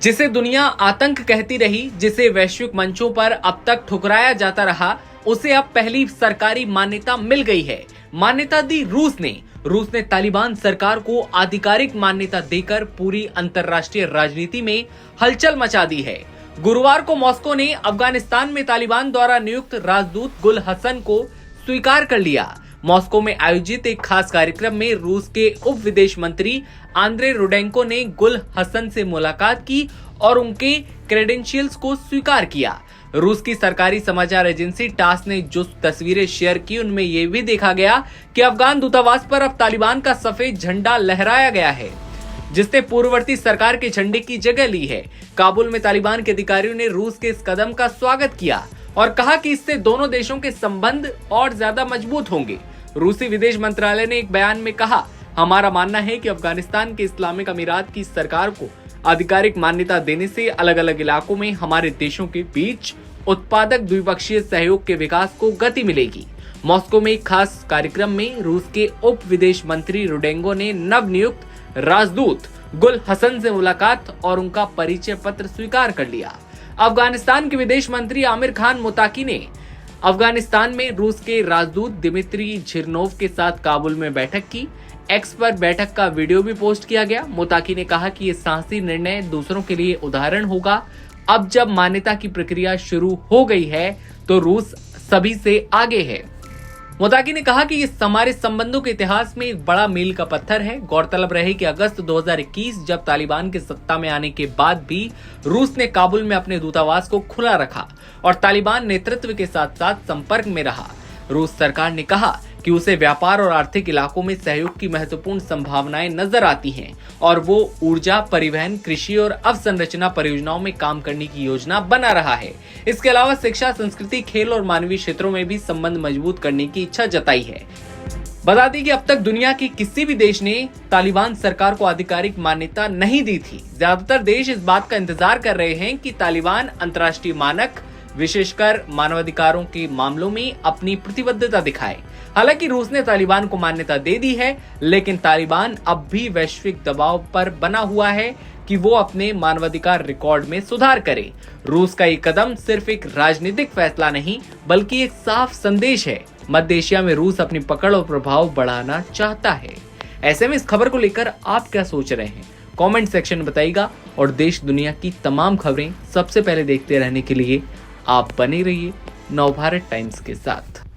जिसे दुनिया आतंक कहती रही, जिसे वैश्विक मंचों पर अब तक ठुकराया जाता रहा, उसे अब पहली सरकारी मान्यता मिल गई है। मान्यता दी रूस ने तालिबान सरकार को आधिकारिक मान्यता देकर पूरी अंतर्राष्ट्रीय राजनीति में हलचल मचा दी है। गुरुवार को मॉस्को ने अफगानिस्तान में तालिबान द्वारा नियुक्त राजदूत गुल हसन को स्वीकार कर लिया। मॉस्को में आयोजित एक खास कार्यक्रम में रूस के उप विदेश मंत्री आंद्रे रुडेंको ने गुल हसन से मुलाकात की और उनके क्रेडेंशियल्स को स्वीकार किया। रूस की सरकारी समाचार एजेंसी टास ने जो तस्वीरें शेयर की, उनमें यह भी देखा गया कि अफगान दूतावास पर अब तालिबान का सफेद झंडा लहराया गया है, जिसने पूर्ववर्ती सरकार के झंडे की जगह ली है। काबुल में तालिबान के अधिकारियों ने रूस के इस कदम का स्वागत किया और कहा कि इससे दोनों देशों के संबंध और ज्यादा मजबूत होंगे। रूसी विदेश मंत्रालय ने एक बयान में कहा, हमारा मानना है कि अफगानिस्तान के इस्लामिक अमीरात की सरकार को आधिकारिक मान्यता देने से अलग अलग इलाकों में हमारे देशों के बीच उत्पादक द्विपक्षीय सहयोग के विकास को गति मिलेगी। मॉस्को में एक खास कार्यक्रम में रूस के उप विदेश मंत्री रुडेंको ने नवनियुक्त राजदूत गुल हसन से मुलाकात और उनका परिचय पत्र स्वीकार कर लिया। अफगानिस्तान के विदेश मंत्री आमिर खान मुताकी ने अफगानिस्तान में रूस के राजदूत दिमित्री झिरनोव के साथ काबुल में बैठक की। एक्स पर बैठक का वीडियो भी पोस्ट किया गया। मुताकी ने कहा कि ये साहसी निर्णय दूसरों के लिए उदाहरण होगा। अब जब मान्यता की प्रक्रिया शुरू हो गई है तो रूस सभी से आगे है। मुताकी ने कहा कि ये हमारे संबंधों के इतिहास में एक बड़ा मील का पत्थर है। गौरतलब रहे कि अगस्त 2021 जब तालिबान के सत्ता में आने के बाद भी रूस ने काबुल में अपने दूतावास को खुला रखा और तालिबान नेतृत्व के साथ साथ संपर्क में रहा। रूस सरकार ने कहा कि उसे व्यापार और आर्थिक इलाकों में सहयोग की महत्वपूर्ण संभावनाएं नजर आती हैं और वो ऊर्जा, परिवहन, कृषि और अवसंरचना परियोजनाओं में काम करने की योजना बना रहा है। इसके अलावा शिक्षा, संस्कृति, खेल और मानवीय क्षेत्रों में भी संबंध मजबूत करने की इच्छा जताई है। बता दें कि अब तक दुनिया के किसी भी देश ने तालिबान सरकार को आधिकारिक मान्यता नहीं दी थी। ज्यादातर देश इस बात का इंतजार कर रहे हैं कि तालिबान अंतर्राष्ट्रीय मानक, विशेषकर मानवाधिकारों के मामलों में अपनी प्रतिबद्धता दिखाए। हालांकि रूस ने तालिबान को मान्यता दे दी है, लेकिन तालिबान अब भी वैश्विक दबाव पर बना हुआ है कि वो अपने मानवाधिकार रिकॉर्ड में सुधार करे। रूस का ये कदम सिर्फ एक राजनीतिक फैसला नहीं, बल्कि एक साफ संदेश है। मध्य एशिया में रूस अपनी पकड़ और प्रभाव बढ़ाना चाहता है। ऐसे में इस खबर को लेकर आप क्या सोच रहे हैं, कमेंट सेक्शन में बताइएगा। और देश दुनिया की तमाम खबरें सबसे पहले देखते रहने के लिए आप बने रहिए नवभारत टाइम्स के साथ।